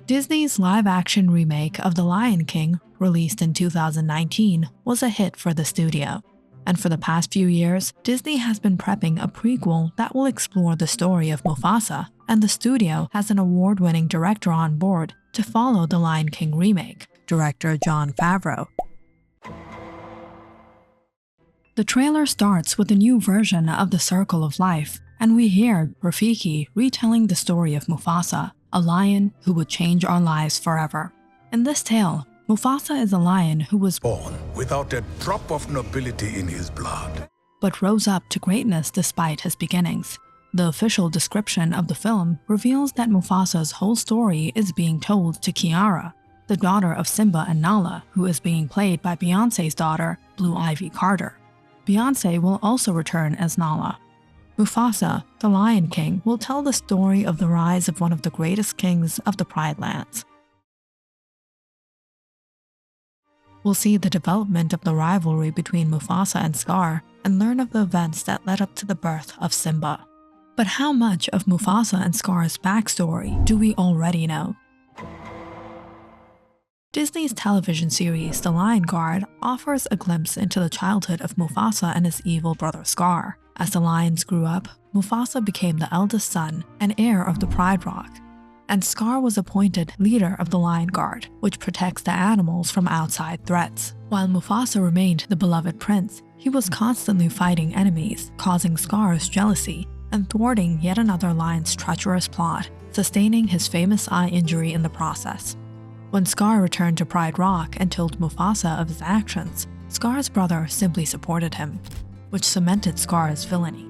Disney's live-action remake of The Lion King, released in 2019, was a hit for the studio. And for the past few years, Disney has been prepping a prequel that will explore the story of Mufasa, and the studio has an award-winning director on board to follow The Lion King remake, director Jon Favreau. The trailer starts with a new version of The Circle of Life, and we hear Rafiki retelling the story of Mufasa, a lion who would change our lives forever. In this tale, Mufasa is a lion who was born without a drop of nobility in his blood, but rose up to greatness despite his beginnings. The official description of the film reveals that Mufasa's whole story is being told to Kiara, the daughter of Simba and Nala, who is being played by Beyoncé's daughter, Blue Ivy Carter. Beyoncé will also return as Nala. Mufasa, the Lion King, will tell the story of the rise of one of the greatest kings of the Pride Lands. We'll see the development of the rivalry between Mufasa and Scar and learn of the events that led up to the birth of Simba. But how much of Mufasa and Scar's backstory do we already know? Disney's television series The Lion Guard offers a glimpse into the childhood of Mufasa and his evil brother Scar. As the lions grew up, Mufasa became the eldest son and heir of the Pride Rock, and Scar was appointed leader of the Lion Guard, which protects the animals from outside threats. While Mufasa remained the beloved prince, he was constantly fighting enemies, causing Scar's jealousy, and thwarting yet another lion's treacherous plot, sustaining his famous eye injury in the process. When Scar returned to Pride Rock and told Mufasa of his actions, Scar's brother simply supported him, which cemented Scar's villainy.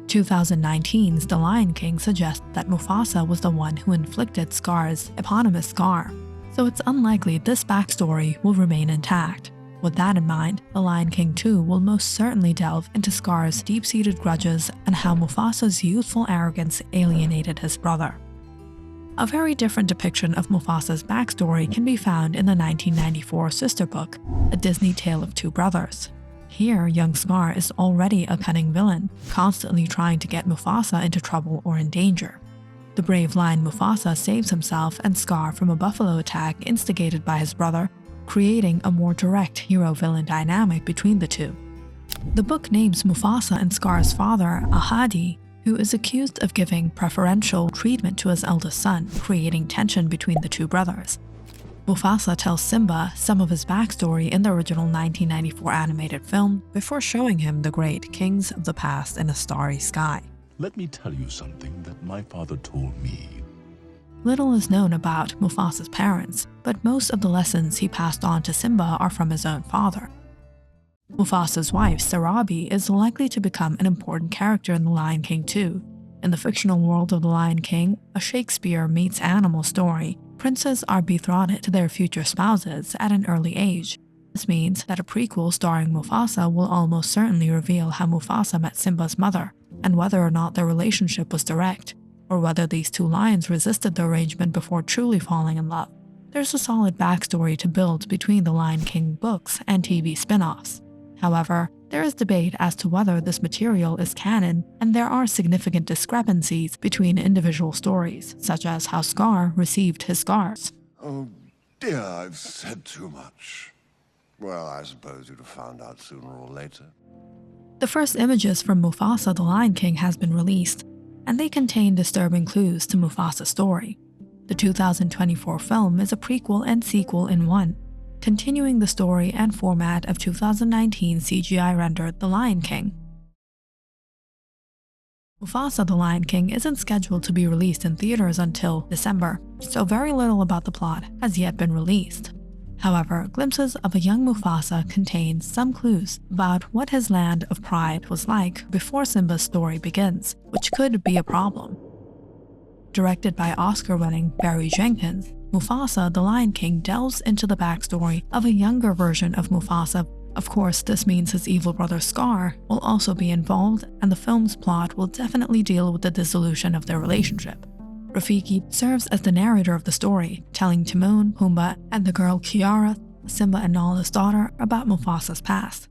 2019's The Lion King suggests that Mufasa was the one who inflicted Scar's eponymous scar, so it's unlikely this backstory will remain intact. With that in mind, The Lion King 2 will most certainly delve into Scar's deep-seated grudges and how Mufasa's youthful arrogance alienated his brother. A very different depiction of Mufasa's backstory can be found in the 1994 sister book, A Disney Tale of Two Brothers. Here, young Scar is already a cunning villain, constantly trying to get Mufasa into trouble or in danger. The brave lion Mufasa saves himself and Scar from a buffalo attack instigated by his brother, creating a more direct hero-villain dynamic between the two. The book names Mufasa and Scar's father Ahadi, who is accused of giving preferential treatment to his eldest son, creating tension between the two brothers. Mufasa tells Simba some of his backstory in the original 1994 animated film before showing him the great kings of the past in a starry sky. Let me tell you something that my father told me. Little is known about Mufasa's parents, but most of the lessons he passed on to Simba are from his own father. Mufasa's wife, Sarabi, is likely to become an important character in The Lion King 2. In the fictional world of The Lion King, a Shakespeare meets animal story, princes are betrothed to their future spouses at an early age. This means that a prequel starring Mufasa will almost certainly reveal how Mufasa met Simba's mother, and whether or not their relationship was direct, or whether these two lions resisted the arrangement before truly falling in love. There's a solid backstory to build between the Lion King books and TV spin-offs. However, there is debate as to whether this material is canon, and there are significant discrepancies between individual stories, such as how Scar received his scars. Oh dear, I've said too much. Well, I suppose you'd have found out sooner or later. The first images from Mufasa the Lion King has been released, and they contain disturbing clues to Mufasa's story. The 2024 film is a prequel and sequel in one, continuing the story and format of 2019 CGI-rendered The Lion King. Mufasa the Lion King isn't scheduled to be released in theaters until December, so very little about the plot has yet been released. However, glimpses of a young Mufasa contain some clues about what his land of pride was like before Simba's story begins, which could be a problem. Directed by Oscar-winning Barry Jenkins, Mufasa the Lion King delves into the backstory of a younger version of Mufasa. Of course, this means his evil brother Scar will also be involved, and the film's plot will definitely deal with the dissolution of their relationship. Rafiki serves as the narrator of the story, telling Timon, Pumbaa, and the girl Kiara, Simba and Nala's daughter, about Mufasa's past.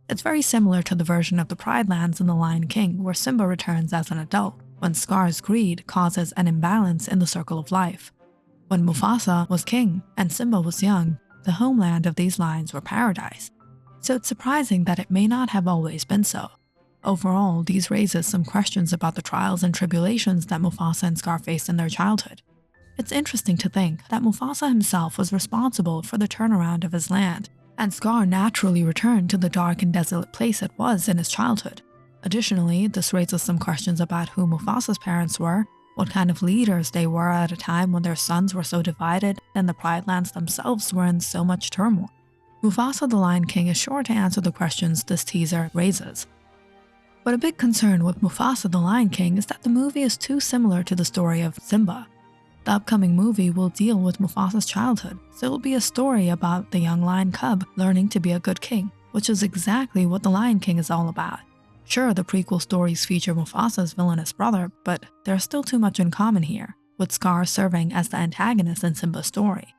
It's very similar to the version of the Pride Lands in The Lion King, where Simba returns as an adult, when Scar's greed causes an imbalance in the circle of life. When Mufasa was king and Simba was young, the homeland of these lions were paradise. So it's surprising that it may not have always been so. Overall, these raises some questions about the trials and tribulations that Mufasa and Scar faced in their childhood. It's interesting to think that Mufasa himself was responsible for the turnaround of his land, and Scar naturally returned to the dark and desolate place it was in his childhood. Additionally, this raises some questions about who Mufasa's parents were, what kind of leaders they were at a time when their sons were so divided and the Pride Lands themselves were in so much turmoil. Mufasa the Lion King is sure to answer the questions this teaser raises. But a big concern with Mufasa the Lion King is that the movie is too similar to the story of Simba. The upcoming movie will deal with Mufasa's childhood, so it will be a story about the young lion cub learning to be a good king, which is exactly what the Lion King is all about. Sure, the prequel stories feature Mufasa's villainous brother, but there's still too much in common here, with Scar serving as the antagonist in Simba's story.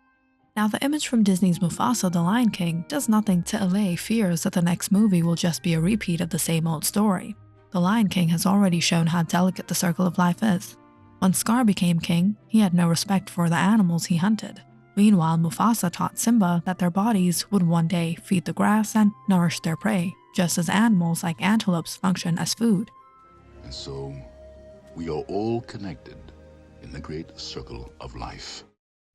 Now, the image from Disney's Mufasa the Lion King does nothing to allay fears that the next movie will just be a repeat of the same old story. The Lion King has already shown how delicate the circle of life is. When Scar became king, he had no respect for the animals he hunted. Meanwhile, Mufasa taught Simba that their bodies would one day feed the grass and nourish their prey, just as animals like antelopes function as food. And so, we are all connected in the great circle of life.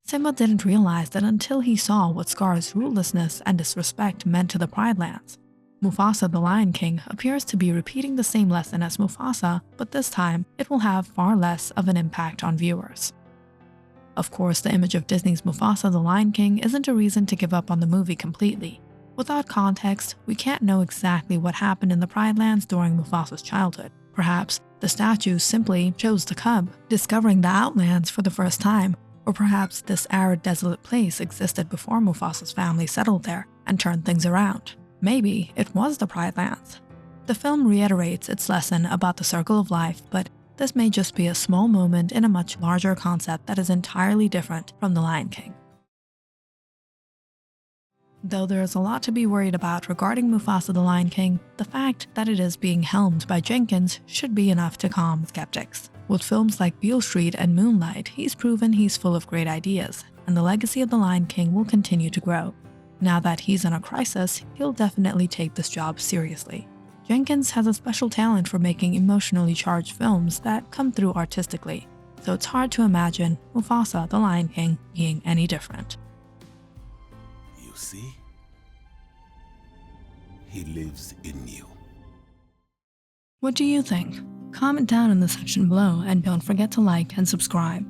Simba didn't realize that until he saw what Scar's ruthlessness and disrespect meant to the Pride Lands. Mufasa the Lion King appears to be repeating the same lesson as Mufasa, but this time it will have far less of an impact on viewers. Of course, the image of Disney's Mufasa the Lion King isn't a reason to give up on the movie completely. Without context, we can't know exactly what happened in the Pride Lands during Mufasa's childhood. Perhaps the statues simply chose the cub, discovering the Outlands for the first time, or perhaps this arid, desolate place existed before Mufasa's family settled there and turned things around. Maybe it was the Pride Lands. The film reiterates its lesson about the circle of life, but this may just be a small moment in a much larger concept that is entirely different from The Lion King. Though there is a lot to be worried about regarding Mufasa the Lion King, the fact that it is being helmed by Jenkins should be enough to calm skeptics. With films like Beale Street and Moonlight, he's proven he's full of great ideas, and the legacy of The Lion King will continue to grow. Now that he's in a crisis, he'll definitely take this job seriously. Jenkins has a special talent for making emotionally charged films that come through artistically, so it's hard to imagine Mufasa the Lion King being any different. You see? He lives in you. What do you think? Comment down in the section below and don't forget to like and subscribe.